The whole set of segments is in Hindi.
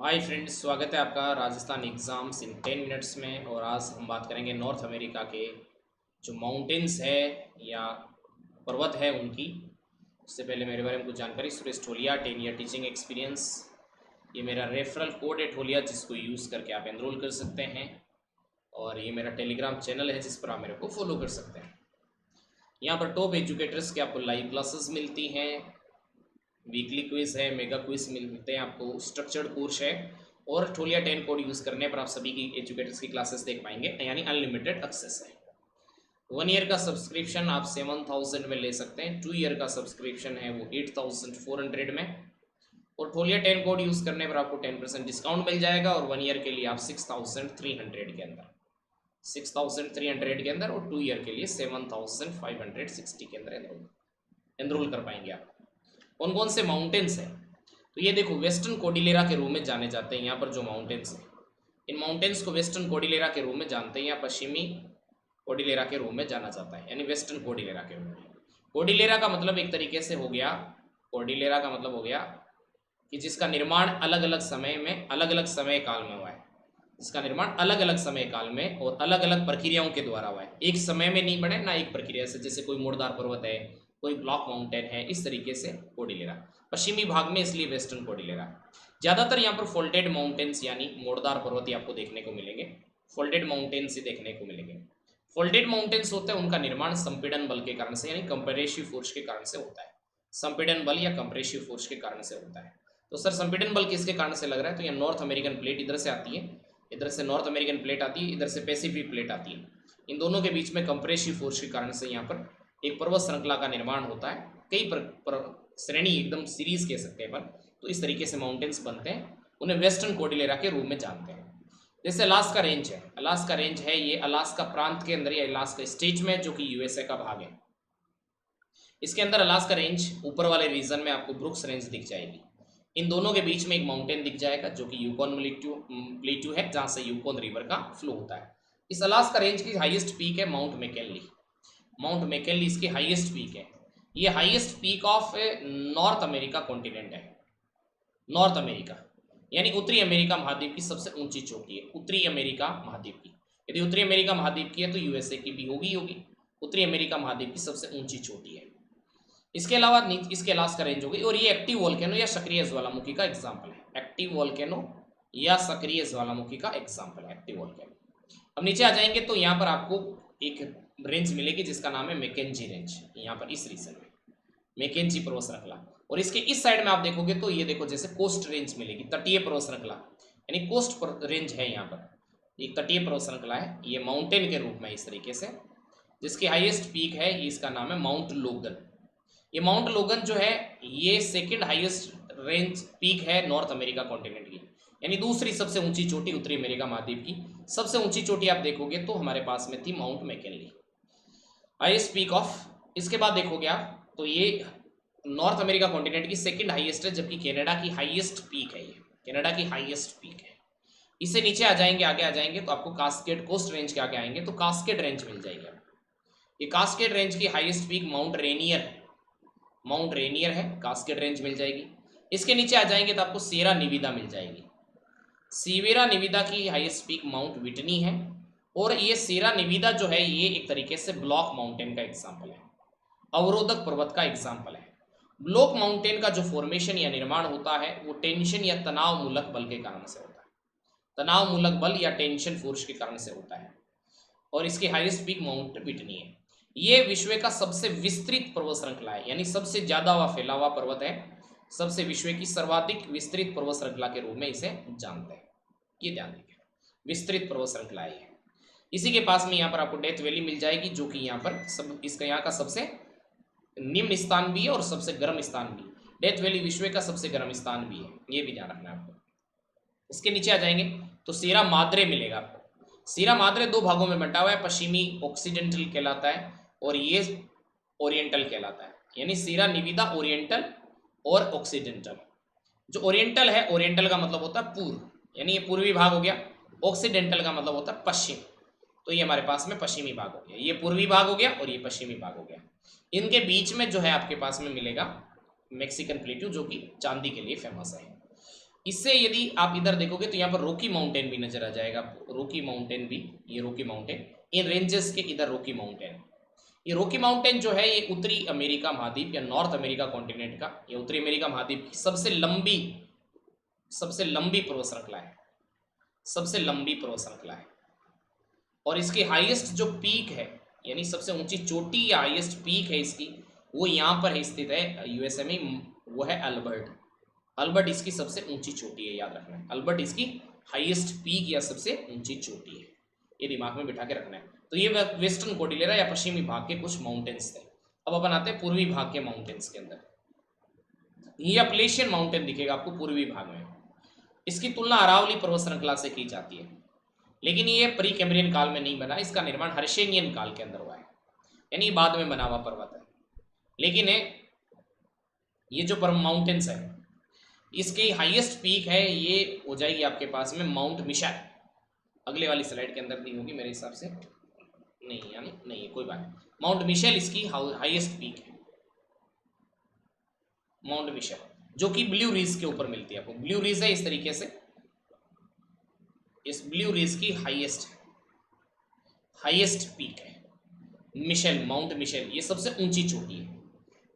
हाय फ्रेंड्स, स्वागत है आपका राजस्थान एग्ज़ाम्स इन 10 मिनट्स में। और आज हम बात करेंगे नॉर्थ अमेरिका के जो माउंटेन्स है या पर्वत है उनकी। उससे पहले मेरे बारे में कुछ जानकारी। सुरेश ठोलिया, 10 ईयर टीचिंग एक्सपीरियंस। ये मेरा रेफरल कोड है ठोलिया, जिसको यूज़ करके आप एनरोल कर सकते हैं। और ये मेरा टेलीग्राम चैनल है जिस पर आप मेरे को फॉलो कर सकते हैं। यहाँ पर टॉप एजुकेटर्स के आपको लाइव क्लासेस मिलती हैं, वीकली क्विज है, मेगा क्विज मिलते हैं आपको, स्ट्रक्चर्ड कोर्स है। और ठोलिया 10 कोड यूज़ करने पर आप सभी की एजुकेटर्स की क्लासेस देख पाएंगे, यानी अनलिमिटेड एक्सेस है। 1 ईयर का सब्सक्रिप्शन आप 7000 में ले सकते हैं। 2 ईयर का सब्सक्रिप्शन है वो 8400 में। और ठोलिया 10 कोड यूज़ करने पर आपको 10% डिस्काउंट मिल जाएगा। और 1 ईयर के लिए आप 6300 के अंदर, 6300 के अंदर, और 2 ईयर के लिए 7560 के अंदर एनरोल कर पाएंगे आप। कौन कौन से माउंटेन्स हैं? तो ये देखो, वेस्टर्न कोडिलेरा के रूप में जाने जाते हैं यहाँ पर जो माउंटेन्स हैं। इन माउंटेन्स को वेस्टर्न कोडिलेरा के रूप में जानते हैं या पश्चिमी कोडिलेरा के रूप में जाना जाता है, यानी वेस्टर्न कोडिलेरा के रूप में। कोडिलेरा का मतलब एक तरीके से हो गया, कोडिलेरा का मतलब हो गया कि जिसका निर्माण अलग अलग समय में, अलग अलग समय काल में हुआ है। जिसका निर्माण अलग अलग समय काल में और अलग अलग प्रक्रियाओं के द्वारा हुआ है। एक समय में नहीं बने ना, एक प्रक्रिया से। जैसे कोई मुर्दार पर्वत है, कोई ब्लॉक माउंटेन है, इस तरीके से कोडिलेरा पश्चिमी भाग में, इसलिए वेस्टर्न कोडिलेरा। ज़्यादातर यहाँ पर फोल्डेड माउंटेन्स यानी मोड़दार पर्वत ही आपको देखने को मिलेंगे। फोल्डेड माउंटेन्स ही देखने को मिलेंगे। फोल्डेड माउंटेन्स होते हैं, उनका निर्माण संपीड़न बल के कारण से, यानी कंप्रेसिव फोर्स के कारण से होता है। संपीड़न बल या कंप्रेसिव फोर्स के कारण से होता है। तो सर संपीड़न बल किसके कारण से लग रहा है? तो ये नॉर्थ अमेरिकन प्लेट इधर से आती है, इधर से नॉर्थ अमेरिकन प्लेट आती है, इधर से पैसिफिक प्लेट आती है। इन दोनों के बीच में कंप्रेसिव फोर्स के कारण से यहाँ पर एक पर्वत श्रृंखला का निर्माण होता है। कई श्रेणी, एकदम सीरीज कह सकते हैं पर। तो इस तरीके से माउंटेन्स बनते हैं, उन्हें वेस्टर्न कोडिलेरा के रूप में जानते हैं। जैसे अलास्का रेंज है, अलास्का रेंज है, ये अलास्का प्रांत के अंदर या अलास्का स्टेट में, जो कि यूएसए का भाग है। इसके अंदर अलास्का रेंज ऊपर वाले रीजन में आपको ब्रुक्स रेंज दिख जाएगी। इन दोनों के बीच में एक माउंटेन दिख जाएगा जो कि यूकॉन प्लेट्यू है, जहाँ से यूकॉन रिवर का फ्लो होता है। इस अलास्का रेंज की हाईएस्ट पीक है माउंट मैकेनली। माउंट मैकेनली इसकी हाईएस्ट पीक है। ये highest peak of north America continent है। नॉर्थ अमेरिका यानी उत्तरी अमेरिका महाद्वीप की सबसे ऊंची चोटी है, उत्तरी अमेरिका महाद्वीप की। यदि उत्तरी अमेरिका महाद्वीप की है तो यूएसए की भी होगी। उत्तरी अमेरिका महाद्वीप की सबसे ऊंची चोटी है। इसके अलावा इसके अलास्का रेंज हो गई। और ये एक्टिव वोल्केनो या सक्रिय ज्वालामुखी का एग्जाम्पल है। एक्टिव वोल्केनो या सक्रिय ज्वालामुखी का एग्जाम्पल है एक्टिव वोल्केनो। अब नीचे आ जाएंगे तो यहाँ पर आपको एक रेंज मिलेगी जिसका नाम है मैकेंजी रेंज। यहाँ पर इस रीजन में मैकेंजी पर्वत श्रृंखला। और इसके इस साइड में आप देखोगे तो ये देखो, जैसे कोस्ट रेंज मिलेगी, तटीय पर्वत श्रृंखला, यानी कोस्ट रेंज है। यहाँ पर एक तटीय पर्वत श्रृंखला है, ये माउंटेन के रूप में इस तरीके से, जिसकी हाईएस्ट पीक है, इसका नाम है माउंट लोगन। ये माउंट लोगन जो है, ये सेकंड हाईएस्ट रेंज पीक है नॉर्थ अमेरिका कॉन्टिनेंट की, यानी दूसरी सबसे ऊंची चोटी उत्तरी अमेरिका महाद्वीप की। सबसे ऊंची चोटी आप देखोगे तो हमारे पास में थी माउंट मैकेनली, हाईएस्ट पीक ऑफ। इसके बाद देखोगे आप तो ये नॉर्थ अमेरिका कॉन्टिनेंट की सेकंड हाईएस्ट है, जबकि कनाडा की हाईएस्ट पीक है। ये कनाडा की हाईएस्ट पीक है। इससे नीचे आ जाएंगे, आगे आ जाएंगे तो आपको कास्केड, कोस्ट रेंज के आगे आएंगे तो कास्केड रेंज मिल जाएगी आपको। ये कास्केड रेंज की हाईएस्ट पीक माउंट रेनियर है, माउंट रेनियर है, कास्केड रेंज मिल जाएगी। इसके नीचे आ जाएंगे तो आपको सियरा निविदा मिल जाएगी। सियरा निविदा की हाईएस्ट पीक माउंट विटनी है। और ये सियरा निविदा जो है, ये एक तरीके से ब्लॉक माउंटेन का एग्जाम्पल है, अवरोधक पर्वत का एग्जाम्पल है। ब्लॉक माउंटेन का जो फॉर्मेशन या निर्माण होता है वो टेंशन या तनाव मूलक बल के कारण से होता है, तनाव मूलक बल या टेंशन फोर्स के कारण से होता है। और इसकी हाईएस्ट पीक माउंट विटनी है। ये विश्व का सबसे विस्तृत पर्वत श्रृंखला है, यानी सबसे ज्यादा हुआ फैला हुआ पर्वत है, सबसे विश्व की सर्वाधिक विस्तृत पर्वत श्रृंखला के रूप में इसे जानते हैं। ये ध्यान देंगे, विस्तृत पर्वत श्रृंखला है। इसी के पास में यहाँ पर आपको डेथ वैली मिल जाएगी, जो कि यहाँ पर सब, इसका यहाँ का सबसे निम्न स्थान भी है और सबसे गर्म स्थान भी। डेथ वैली विश्व का सबसे गर्म स्थान भी है, ये भी ध्यान रखना है आपको। इसके नीचे आ जाएंगे तो सीरा माद्रे मिलेगा आपको। सीरा माद्रे दो भागों में बंटा हुआ है, पश्चिमी ऑक्सीडेंटल कहलाता है और ये ओरिएंटल कहलाता है, यानी सीरा निविदा ओरिएंटल और ऑक्सीडेंटल। जो ओरिएंटल है, ओरिएंटल का मतलब होता है पूर्व, यानी ये पूर्वी भाग हो गया। ऑक्सीडेंटल का मतलब होता है पश्चिम, तो ये हमारे पास में पश्चिमी भाग हो गया। ये पूर्वी भाग हो गया और ये पश्चिमी भाग हो गया। इनके बीच में जो है आपके पास में मिलेगा मैक्सिकन प्लेट्यू, जो कि चांदी के लिए फेमस है। इससे यदि आप इधर देखोगे तो यहाँ पर रॉकी माउंटेन भी नजर आ जाएगा आपको, रॉकी माउंटेन भी, ये रॉकी माउंटेन, इन रेंजेस के इधर रॉकी माउंटेन। ये रॉकी माउंटेन जो है ये उत्तरी अमेरिका महाद्वीप या नॉर्थ अमेरिका कॉन्टिनेंट का, ये उत्तरी अमेरिका महाद्वीप की सबसे लंबी पर्वत श्रृंखला है, सबसे लंबी पर्वत श्रृंखला है। और इसकी हाईएस्ट जो पीक है, यानी सबसे ऊंची चोटी या हाईएस्ट पीक है इसकी, वो यहाँ पर स्थित है यूएसए में, वो है अल्बर्ट। अल्बर्ट इसकी सबसे ऊंची चोटी है, याद रखना है, अल्बर्ट इसकी हाईएस्ट पीक या सबसे ऊंची चोटी है, ये दिमाग में बिठा के रखना है। तो ये वेस्टर्न कोटिलेरा या पश्चिमी भाग के कुछ माउंटेन्स थे। अब अपन आते हैं पूर्वी भाग के माउंटेन्स के अंदर। ये अपलेशियन माउंटेन दिखेगा आपको पूर्वी भाग में। इसकी तुलना अरावली पर्वत श्रृंखला से की जाती है, लेकिन ये प्री कैम्ब्रियन काल में नहीं बना, इसका निर्माण हर्षेनियन काल के अंदर हुआ है, यानी बाद में बना हुआ पर्वत है। लेकिन ये जो माउंटेन्स है, इसकी हाईएस्ट पीक है, ये हो जाएगी आपके पास में माउंट मिशेल। अगले वाली स्लाइड के अंदर नहीं होगी मेरे हिसाब से, नहीं, यानी नहीं है, कोई बात नहीं। माउंट मिशेल इसकी हाईएस्ट पीक है, माउंट मिशेल, जो कि ब्लू रीज के ऊपर मिलती है आपको। ब्लू रीज है इस तरीके से, इस ब्लू रीज की हाईएस्ट पीक है मिशेल, माउंट मिशेल, ये सबसे ऊंची चोटी है।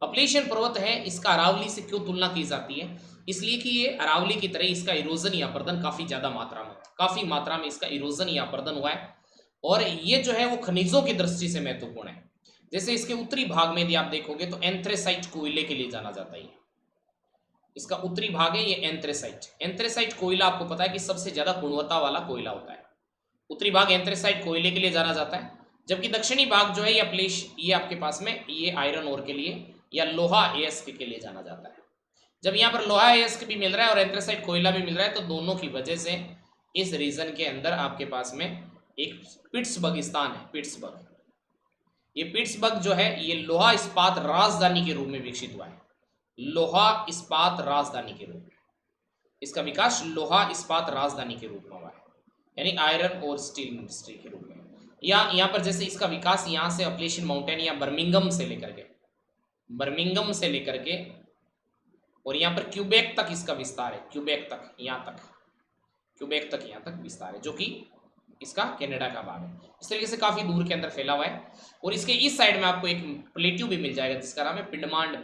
अपलेशियन पर्वत है, इसका अरावली से क्यों तुलना की जाती है? इसलिए कि ये अरावली की तरह इसका इरोजन या अपरदन काफी ज्यादा मात्रा में, काफी मात्रा में इसका इरोजन या अपरदन हुआ है। और ये जो है वो खनिजों की दृष्टि से महत्वपूर्ण है। जैसे इसके उत्तरी भाग में यदि आप देखोगे तो एंथ्रेसाइट कोयले के लिए जाना जाता है। इसका उत्तरी भाग है ये एंथ्रेसाइट कोयला, आपको पता है कि सबसे ज्यादा गुणवत्ता वाला कोयला होता है। उत्तरी भाग एंथ्रेसाइट कोयले के लिए जाना जाता है, जबकि दक्षिणी भाग जो है ये आपके पास में ये आयरन ओर के लिए या लोहा एएस्क के लिए जाना जाता है। जब यहाँ पर लोहा एएस्क भी मिल रहा है और एंथ्रेसाइट कोयला भी मिल रहा है, तो दोनों की वजह से इस रीजन के अंदर आपके पास में एक पिट्सबर्ग स्थान है, पिट्सबर्ग। ये पिट्सबर्ग जो है ये लोहा इस्पात राजधानी के रूप में विकसित हुआ है, लोहा इस्पात राजधानी के रूप में इसका विकास लोहा इस्पात राजधानी के रूप में हुआ है, यानी आयरन और स्टील इंडस्ट्री के रूप में। यहाँ पर जैसे इसका विकास यहाँ से अपलेशियन माउंटेन या बर्मिंगम से लेकर के और यहाँ पर क्यूबेक तक इसका विस्तार है, क्यूबेक तक यहाँ तक विस्तार है, जो कि इसका कनाडा का भाग है। इस तरीके से काफी दूर के अंदर फैला हुआ है। और इसके इस साइड में आपको एक प्लेट्यू भी मिल जाएगा जिसका नाम है पिडमांड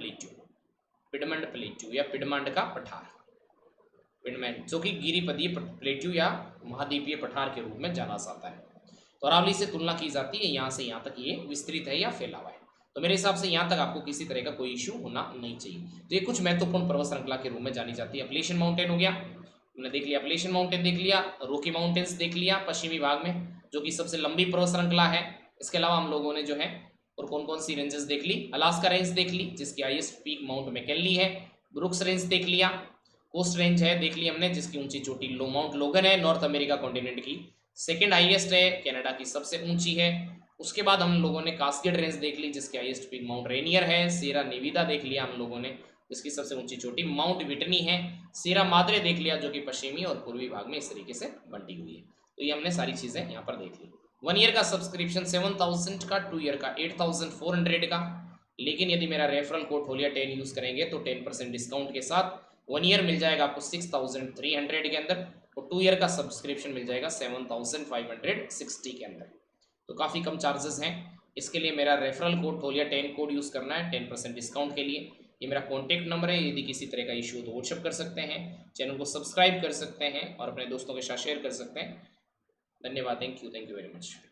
प्लेट्यू या पिडमांड का पठार, पिडमैंड, जो कि गिरिपदीय प्लेट्यू या महाद्वीपीय पठार के रूप में जाना जाता है। तो अरावली से तुलना की जाती है, यहाँ से यहाँ तक ये विस्तृत है या फैला हुआ है। तो मेरे हिसाब से यहाँ तक आपको किसी तरह का कोई इश्यू होना नहीं चाहिए। तो ये कुछ महत्वपूर्ण पर्वत श्रृंखला के रूप में जानी जाती है। अपलेशियन माउंटेन हो गया, हमने देख लिया, अपलेशियन माउंटेन देख लिया, रॉकी माउंटेन्स देख लिया पश्चिमी भाग में, जो कि सबसे लंबी पर्वत श्रृंखला है। इसके अलावा हम लोगों ने जो है और कौन कौन सी रेंजेस देख ली, अलास्का रेंज देख ली जिसकी हाईएस्ट पीक माउंट मैकिनली है, ब्रुक्स रेंज देख लिया, कोस्ट रेंज है देख ली हमने जिसकी ऊंची चोटी माउंट लोगन है, नॉर्थ अमेरिका कॉन्टिनेंट की सेकेंड हाईएस्ट है, कनाडा की सबसे ऊंची है। उसके बाद हम लोगों ने कास्केड रेंज देख ली जिसकी हाईएस्ट पीक माउंट रेनियर है, सीरा नेविदा देख लिया हम लोगों ने जिसकी सबसे ऊंची चोटी माउंट विटनी है, सीरा माद्रे देख लिया जो कि पश्चिमी और पूर्वी भाग में इस तरीके से बंटी हुई है। तो ये हमने सारी चीजें यहाँ पर देख ली। 1 ईयर का सब्सक्रिप्शन 7000 का, 2 ईयर का 8400 का, लेकिन यदि मेरा रेफरल कोड होलिया 10 यूज करेंगे तो 10% डिस्काउंट के साथ 1 ईयर मिल जाएगा आपको 6300 के अंदर और 2 ईयर का सब्सक्रिप्शन मिल जाएगा 7560 के अंदर। तो काफ़ी कम चार्जेस हैं। इसके लिए मेरा रेफरल कोड टोलिया 10 कोड यूज़ करना है 10% डिस्काउंट के लिए। ये मेरा कॉन्टैक्ट नंबर है, यदि किसी तरह का इशू हो तो व्हाट्सएप कर सकते हैं, चैनल को सब्सक्राइब कर सकते हैं और अपने दोस्तों के साथ शेयर कर सकते हैं। धन्यवाद, थैंक यू वेरी मच।